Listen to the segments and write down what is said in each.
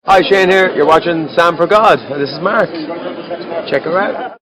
Hi, Shane here. You're watching Sam for God, and this is Mark. Check her out.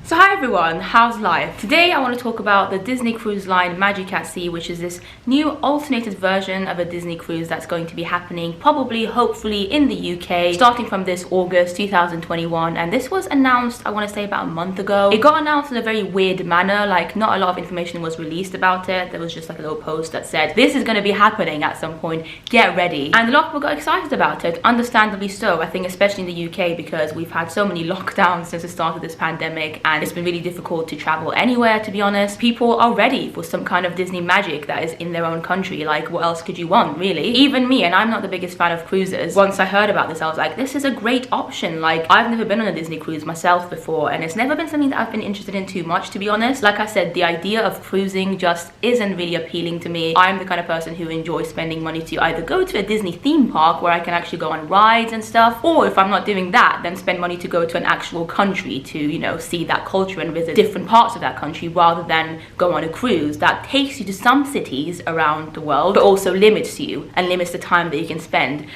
So hi everyone, how's life? Today I want to talk about the Disney Cruise Line Magic at Sea, which is this new alternated version of a Disney cruise that's going to be happening probably, hopefully, in the UK starting from this August 2021, and this was announced, I want to say, about a month ago. It got announced in a very weird manner, like not a lot of information was released about it. There was just like a little post that said this is going to be happening at some point, get ready, and a lot of people got excited about it, understandably so. I think especially in the UK because we've had so many lockdowns since the start of this pandemic, and it's been really difficult to travel anywhere, to be honest. People are ready for some kind of Disney magic that is in their own country. Like, what else could you want, really? Even me, and I'm not the biggest fan of cruises, once I heard about this I was like, this is a great option. Like, I've never been on a Disney cruise myself before, and it's never been something that I've been interested in too much, to be honest. Like I said, the idea of cruising just isn't really appealing to me. I'm the kind of person who enjoys spending money to either go to a Disney theme park where I can actually go on rides and stuff, or if I'm not doing that, then spend money to go to an actual country to, you know, see that culture and visit different parts of that country, rather than go on a cruise that takes you to some cities around the world but also limits you and limits the time that you can spend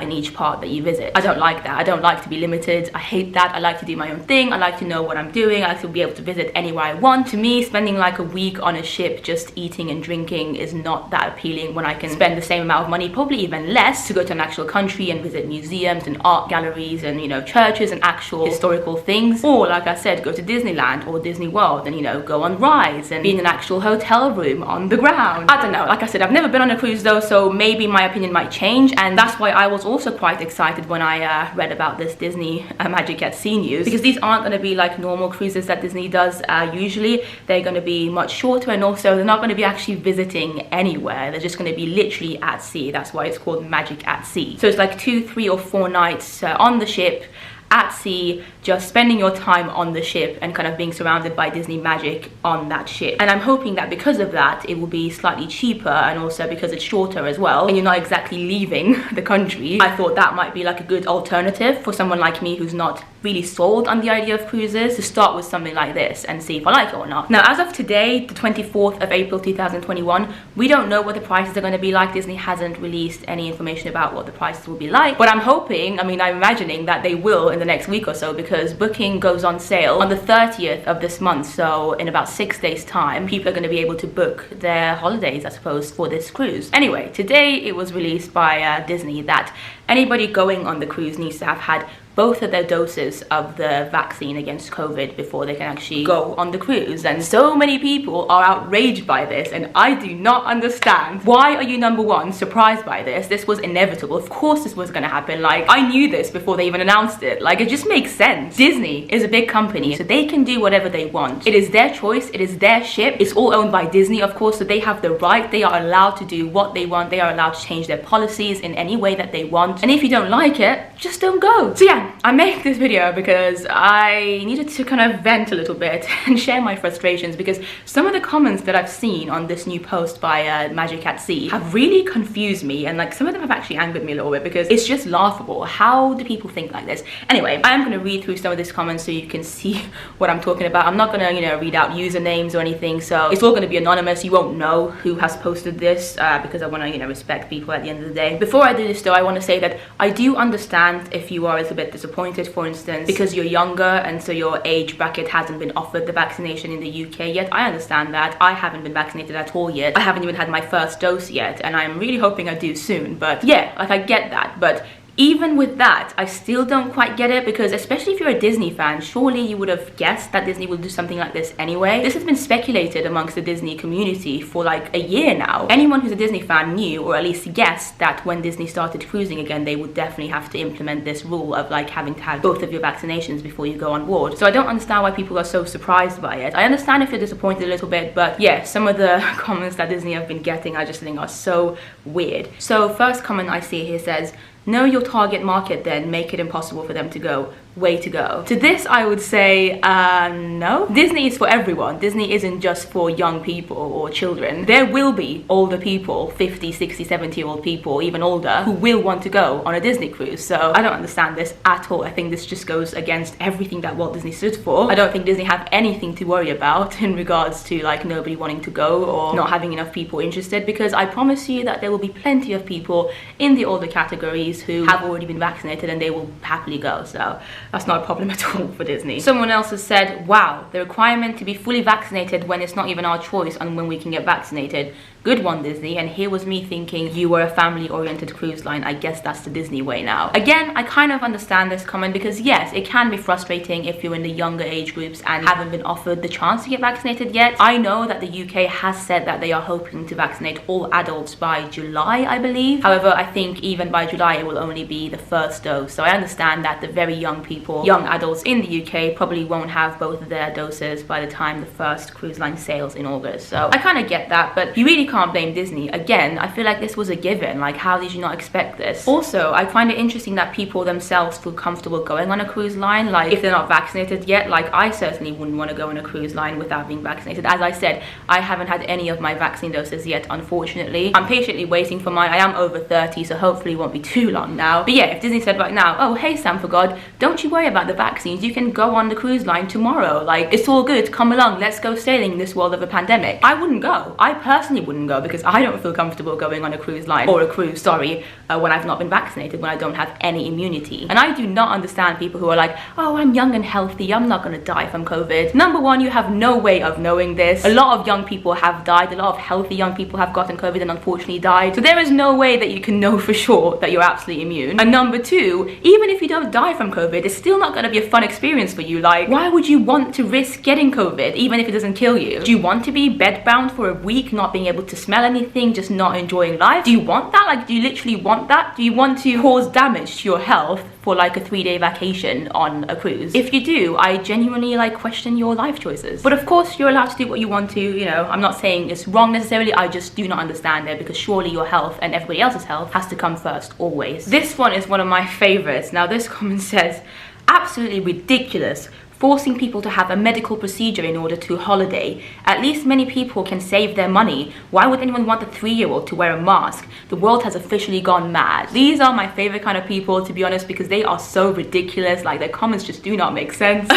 in each part that you visit. I don't like that. I don't like to be limited. I hate that. I like to do my own thing. I like to know what I'm doing. I like to be able to visit anywhere I want. To me, spending like a week on a ship just eating and drinking is not that appealing when I can spend the same amount of money, probably even less, to go to an actual country and visit museums and art galleries and, you know, churches and actual historical things, or like I said, go to Disneyland or Disney World and, you know, go on rides and be in an actual hotel room on the ground. I don't know. Like I said, I've never been on a cruise though, so maybe my opinion might change, and that's why I was also quite excited when I read about this Disney Magic at Sea news, because these aren't going to be like normal cruises that Disney does usually. They're going to be much shorter, and also they're not going to be actually visiting anywhere. They're just going to be literally at sea. That's why it's called Magic at Sea. So it's like 2, 3 or 4 nights on the ship at sea, just spending your time on the ship and kind of being surrounded by Disney magic on that ship. And I'm hoping that because of that it will be slightly cheaper, and also because it's shorter as well and you're not exactly leaving the country. I thought that might be like a good alternative for someone like me who's not really sold on the idea of cruises, to start with something like this and see if I like it or not. Now, as of today, the 24th of April 2021, we don't know what the prices are going to be like. Disney hasn't released any information about what the prices will be like, but I'm hoping, I'm imagining that they will in the next week or so, because booking goes on sale on the 30th of this month, so in about 6 days time people are going to be able to book their holidays, I suppose, for this cruise. Anyway, today it was released by Disney that anybody going on the cruise needs to have had both of their doses of the vaccine against COVID before they can actually go on the cruise. And so many people are outraged by this, and I do not understand. Why are you, number one, surprised by this? This was inevitable. Of course this was going to happen. Like, I knew this before they even announced it. Like, it just makes sense. Disney is a big company, so they can do whatever they want. It is their choice. It is their ship. It's all owned by Disney, of course, so they have the right. They are allowed to do what they want. They are allowed to change their policies in any way that they want. And if you don't like it, just don't go. So yeah, I made this video because I needed to kind of vent a little bit and share my frustrations, because some of the comments that I've seen on this new post by Magic at Sea have really confused me, and like some of them have actually angered me a little bit, because it's just laughable. How do people think like this? Anyway, I am going to read through some of these comments so you can see what I'm talking about. I'm not going to, you know, read out usernames or anything, so it's all going to be anonymous. You won't know who has posted this because I want to, you know, respect people at the end of the day. Before I do this though, I want to say that I do understand if you are a little bit disappointed, for instance, because you're younger and so your age bracket hasn't been offered the vaccination in the UK yet. I understand that. I haven't been vaccinated at all yet. I haven't even had my first dose yet, and I'm really hoping I do soon. But yeah, like, I get that. But even with that, I still don't quite get it, because especially if you're a Disney fan, surely you would have guessed that Disney will do something like this anyway. This has been speculated amongst the Disney community for like a year now. Anyone who's a Disney fan knew, or at least guessed, that when Disney started cruising again, they would definitely have to implement this rule of like having to have both of your vaccinations before you go on board. So I don't understand why people are so surprised by it. I understand if you're disappointed a little bit, but yeah, some of the comments that Disney have been getting I just think are so weird. So first comment I see here says, know your target market, then make it impossible for them to go. Way to go. To this I would say no. Disney is for everyone. Disney isn't just for young people or children. There will be older people, 50, 60, 70-year-old people, even older, who will want to go on a Disney cruise. So I don't understand this at all. I think this just goes against everything that Walt Disney stood for. I don't think Disney have anything to worry about in regards to like nobody wanting to go or not having enough people interested, because I promise you that there will be plenty of people in the older categories celebrities who have already been vaccinated and they will happily go. So that's not a problem at all for Disney. Someone else has said, wow, the requirement to be fully vaccinated when it's not even our choice and when we can get vaccinated. Good one, Disney. And here was me thinking you were a family-oriented cruise line. I guess that's the Disney way now. Again, I kind of understand this comment because yes, it can be frustrating if you're in the younger age groups and haven't been offered the chance to get vaccinated yet. I know that the UK has said that they are hoping to vaccinate all adults by July, I believe. However, I think even by July it will only be the first dose. So I understand that the very young people, young adults in the UK probably won't have both of their doses by the time the first cruise line sails in August. So I kind of get that, but you really can't blame Disney. Again, I feel like this was a given. Like, how did you not expect this? Also, I find it interesting that people themselves feel comfortable going on a cruise line. Like, if they're not vaccinated yet, like I certainly wouldn't want to go on a cruise line without being vaccinated. As I said, I haven't had any of my vaccine doses yet, unfortunately. I'm patiently waiting for mine. I am over 30, so hopefully it won't be too long now. But yeah, if Disney said right now, oh hey Sam, for God, don't you worry about the vaccines, you can go on the cruise line tomorrow, like it's all good, come along, let's go sailing in this world of a pandemic, I wouldn't go. I personally wouldn't go because I don't feel comfortable going on a cruise line, or a cruise, sorry, when I've not been vaccinated, when I don't have any immunity. And I do not understand people who are like, oh, I'm young and healthy, I'm not gonna die from COVID. Number one, you have no way of knowing this. A lot of young people have died, a lot of healthy young people have gotten COVID and unfortunately died. So there is no way that you can know for sure that you're absolutely immune. And number two, even if you don't die from COVID, it's still not gonna be a fun experience for you. Like, why would you want to risk getting COVID even if it doesn't kill you? Do you want to be bedbound for a week, not being able to smell anything, just not enjoying life? Do you want that? Like, do you literally want that? Do you want to cause damage to your health for like a 3-day vacation on a cruise? If you do, I genuinely like question your life choices. But of course, you're allowed to do what you want to, you know, I'm not saying it's wrong necessarily, I just do not understand it because surely your health and everybody else's health has to come first, always. This one is one of my favorites. Now this comment says, absolutely ridiculous. Forcing people to have a medical procedure in order to holiday. At least many people can save their money. Why would anyone want a 3-year-old to wear a mask? The world has officially gone mad. These are my favorite kind of people, to be honest, because they are so ridiculous. Like, their comments just do not make sense.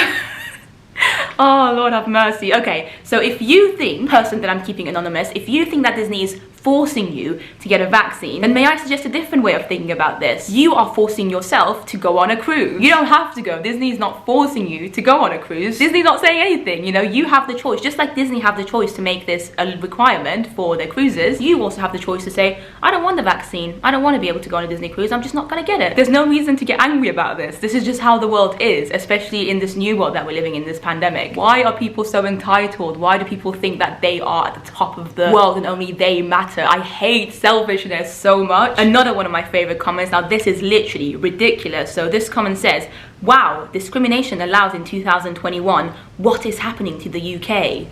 Oh, Lord have mercy. Okay, so if you think, person that I'm keeping anonymous, if you think that Disney is forcing you to get a vaccine, then may I suggest a different way of thinking about this? You are forcing yourself to go on a cruise. You don't have to go. Disney is not forcing you to go on a cruise. Disney's not saying anything, you know, you have the choice. Just like Disney have the choice to make this a requirement for their cruises, you also have the choice to say, I don't want the vaccine. I don't want to be able to go on a Disney cruise. I'm just not gonna get it. There's no reason to get angry about this. This is just how the world is, especially in this new world that we're living in, this pandemic. Why are people so entitled? Why do people think that they are at the top of the world and only they matter? I hate selfishness so much. Another one of my favorite comments, now this is literally ridiculous. So this comment says, wow, discrimination allowed in 2021. What is happening to the UK?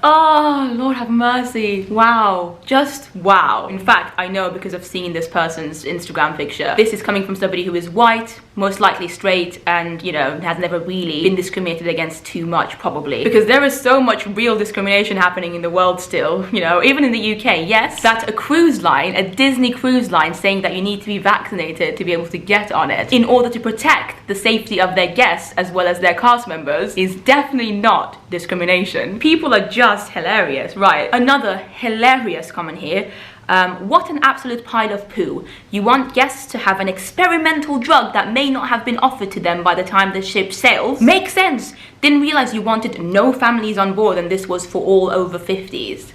Oh, Lord have mercy. Wow. Just wow. In fact, I know because I've seen this person's Instagram picture. This is coming from somebody who is white, most likely straight, and, you know, has never really been discriminated against too much, probably. Because there is so much real discrimination happening in the world still, you know, even in the UK. Yes, that a cruise line, a Disney cruise line, saying that you need to be vaccinated to be able to get on it in order to protect the safety of their guests as well as their cast members is definitely not discrimination. People are just hilarious. Right, another hilarious comment here. What an absolute pile of poo. You want guests to have an experimental drug that may not have been offered to them by the time the ship sails? Makes sense. Didn't realize you wanted no families on board and this was for all over 50s.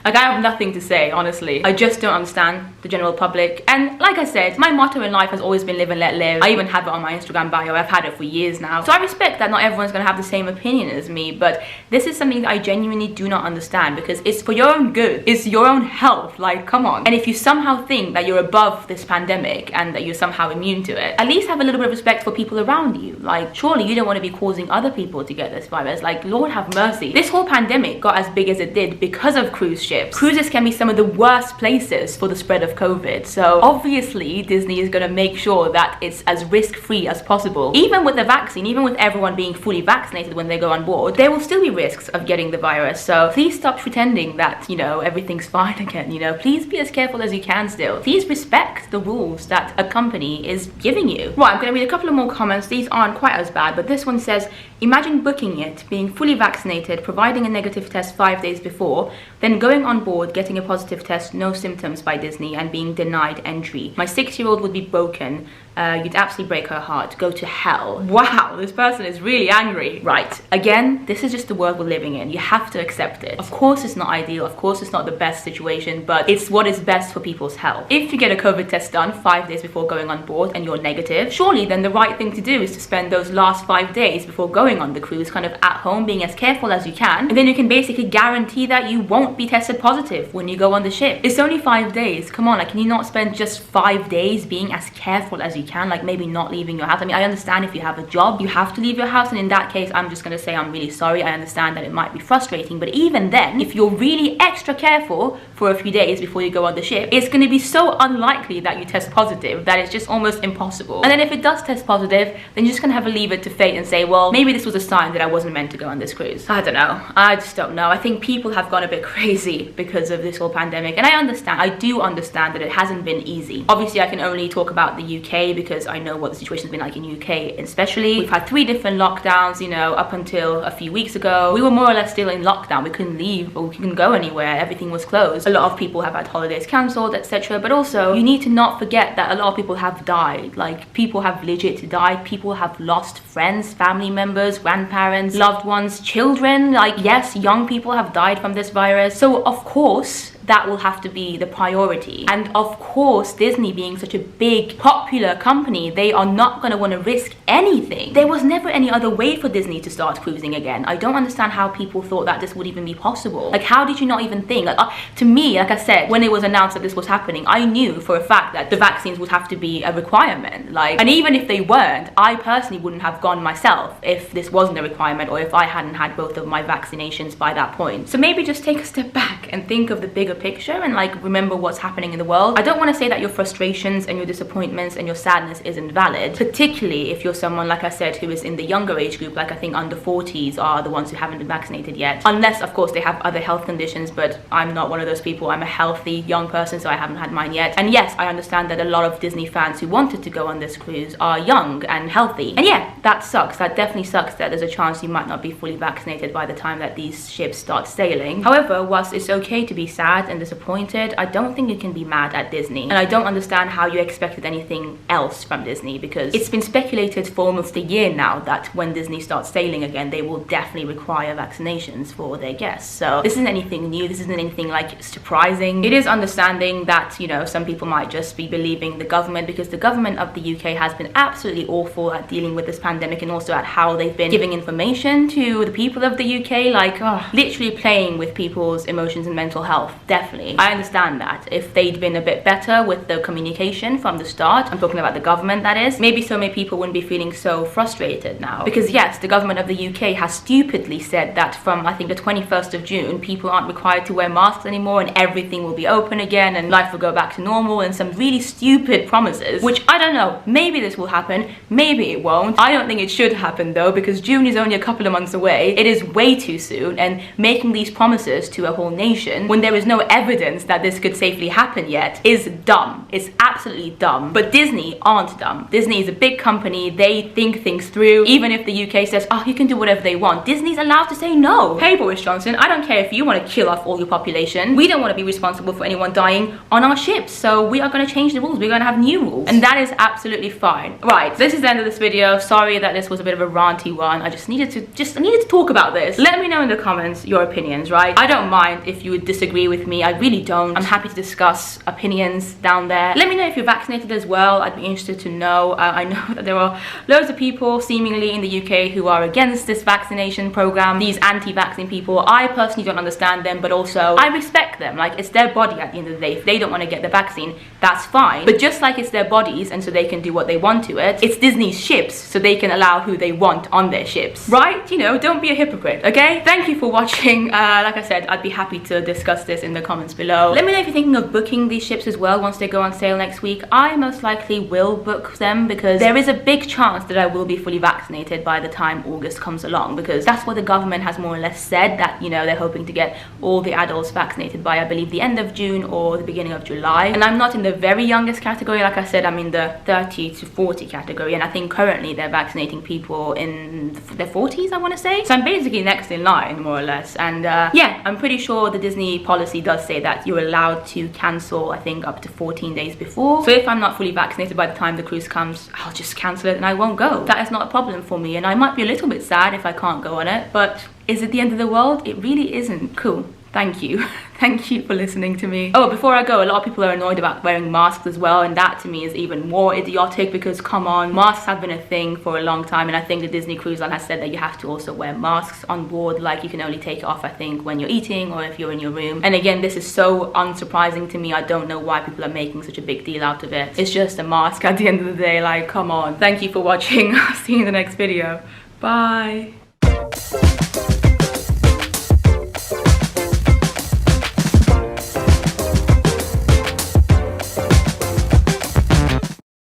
Like, I have nothing to say, honestly. I just don't understand the general public. And like I said, my motto in life has always been live and let live. I even have it on my Instagram bio. I've had it for years now. So I respect that not everyone's gonna have the same opinion as me, but this is something that I genuinely do not understand because it's for your own good. It's your own health. Like, come on. And if you somehow think that you're above this pandemic and that you're somehow immune to it, at least have a little bit of respect for people around you. Like, surely you don't want to be causing other people to get this virus. Like, Lord have mercy. This whole pandemic got as big as it did because of cruise ships. Cruises can be some of the worst places for the spread of COVID. So obviously Disney is going to make sure that it's as risk-free as possible. Even with the vaccine, even with everyone being fully vaccinated when they go on board, there will still be risks of getting the virus. So please stop pretending that, you know, everything's fine again, you know. Please be as careful as you can still. Please respect the rules that a company is giving you. Right, I'm going to read a couple of more comments. These aren't quite as bad, but this one says, imagine booking it, being fully vaccinated, providing a negative test 5 days before, then going going on board, getting a positive test, no symptoms by Disney, and being denied entry. My 6-year-old would be broken. You'd absolutely break her heart. Go to hell. Wow, this person is really angry. Right, again, this is just the world we're living in. You have to accept it. Of course it's not ideal, of course it's not the best situation, but it's what is best for people's health. If you get a COVID test done 5 days before going on board and you're negative, surely then the right thing to do is to spend those last 5 days before going on the cruise kind of at home, being as careful as you can, and then you can basically guarantee that you won't be tested positive when you go on the ship. It's only 5 days. Come on, like, can you not spend just 5 days being as careful as you can, like maybe not leaving your house? I mean, I understand if you have a job, you have to leave your house, and in that case, I'm just gonna say I'm really sorry. I understand that it might be frustrating, but even then, if you're really extra careful for a few days before you go on the ship, it's gonna be so unlikely that you test positive that it's just almost impossible. And then if it does test positive, then you're just gonna have to leave it to fate and say, well, maybe this was a sign that I wasn't meant to go on this cruise. I don't know. I just don't know. I think people have gone a bit crazy because of this whole pandemic, and I do understand that it hasn't been easy. Obviously, I can only talk about the UK because I know what the situation's been like in UK especially. We've had 3 different lockdowns, you know, up until a few weeks ago. We were more or less still in lockdown. We couldn't leave or we couldn't go anywhere. Everything was closed. A lot of people have had holidays cancelled, etc. But also, you need to not forget that a lot of people have died. Like, people have legit died. People have lost friends, family members, grandparents, loved ones, children. Like, yes, young people have died from this virus. So, of course, that will have to be the priority. And of course, Disney being such a big, popular company, they are not going to want to risk anything. There was never any other way for Disney to start cruising again. I don't understand how people thought that this would even be possible. Like, how did you not even think? Like, to me, like I said, when it was announced that this was happening, I knew for a fact that the vaccines would have to be a requirement. Like, and even if they weren't, I personally wouldn't have gone myself if this wasn't a requirement, or if I hadn't had both of my vaccinations by that point. So maybe just take a step back and think of the bigger picture and like remember what's happening in the world. I don't want to say that your frustrations and your disappointments and your sadness isn't valid, particularly if you're someone, like I said, who is in the younger age group. Like, I think under 40s are the ones who haven't been vaccinated yet, unless of course they have other health conditions, but I'm not one of those people. I'm a healthy young person, so I haven't had mine yet. And yes, I understand that a lot of Disney fans who wanted to go on this cruise are young and healthy, and yeah, that sucks. That definitely sucks that there's a chance you might not be fully vaccinated by the time that these ships start sailing. However, whilst it's okay to be sad and disappointed, I don't think you can be mad at Disney, and I don't understand how you expected anything else from Disney, because it's been speculated for almost a year now that when Disney starts sailing again, they will definitely require vaccinations for their guests. So this isn't anything new, this isn't anything like surprising. It is understanding that, you know, some people might just be believing the government, because the government of the UK has been absolutely awful at dealing with this pandemic, and also at how they've been giving information to the people of the UK, like literally playing with people's emotions and mental health. Definitely, I understand that. If they'd been a bit better with the communication from the start, I'm talking about the government, that is, maybe so many people wouldn't be feeling so frustrated now. Because yes, the government of the UK has stupidly said that from, I think, the 21st of June, people aren't required to wear masks anymore, and everything will be open again and life will go back to normal, and some really stupid promises, which I don't know, maybe this will happen, maybe it won't. I don't think it should happen though, because June is only a couple of months away. It is way too soon, and making these promises to a whole nation when there is no evidence that this could safely happen yet is dumb. It's absolutely dumb. But Disney aren't dumb. Disney is a big company. They think things through. Even if the UK says, oh, you can do whatever they want, Disney's allowed to say no. Hey, Boris Johnson, I don't care if you want to kill off all your population. We don't want to be responsible for anyone dying on our ships. So we are going to change the rules. We're going to have new rules. And that is absolutely fine. Right, this is the end of this video. Sorry that this was a bit of a ranty one. I needed to talk about this. Let me know in the comments your opinions, right? I don't mind if you would disagree with me. I really don't. I'm happy to discuss opinions down there. Let me know if you're vaccinated as well. I'd be interested to know. I know that there are loads of people seemingly in the UK who are against this vaccination program, these anti-vaccine people. I personally don't understand them, but also I respect them. Like, it's their body at the end of the day. If they don't want to get the vaccine, that's fine. But just like it's their bodies, and so they can do what they want to it, it's Disney's ships, so they can allow who they want on their ships, right? You know, don't be a hypocrite, okay? Thank you for watching. Like I said, I'd be happy to discuss this in the comments below. Let me know if you're thinking of booking these ships as well once they go on sale next week. I most likely will book them, because there is a big chance that I will be fully vaccinated by the time August comes along, because that's what the government has more or less said, that, you know, they're hoping to get all the adults vaccinated by, I believe, the end of June or the beginning of July. And I'm not in the very youngest category. Like I said, I'm in the 30 to 40 category, and I think currently they're vaccinating people in their 40s, I want to say. So I'm basically next in line, more or less. And yeah, I'm pretty sure the Disney policy does does say that you're allowed to cancel, I think, up to 14 days before. So if I'm not fully vaccinated by the time the cruise comes, I'll just cancel it and I won't go. That is not a problem for me, and I might be a little bit sad if I can't go on it, but is it the end of the world? It really isn't. Cool. Thank you. Thank you for listening to me. Oh, before I go, a lot of people are annoyed about wearing masks as well, and that to me is even more idiotic because, come on, masks have been a thing for a long time, and I think the Disney Cruise Line has said that you have to also wear masks on board. Like, you can only take it off, I think, when you're eating or if you're in your room. And again, this is so unsurprising to me. I don't know why people are making such a big deal out of it. It's just a mask at the end of the day. Like, come on. Thank you for watching. I'll see you in the next video. Bye.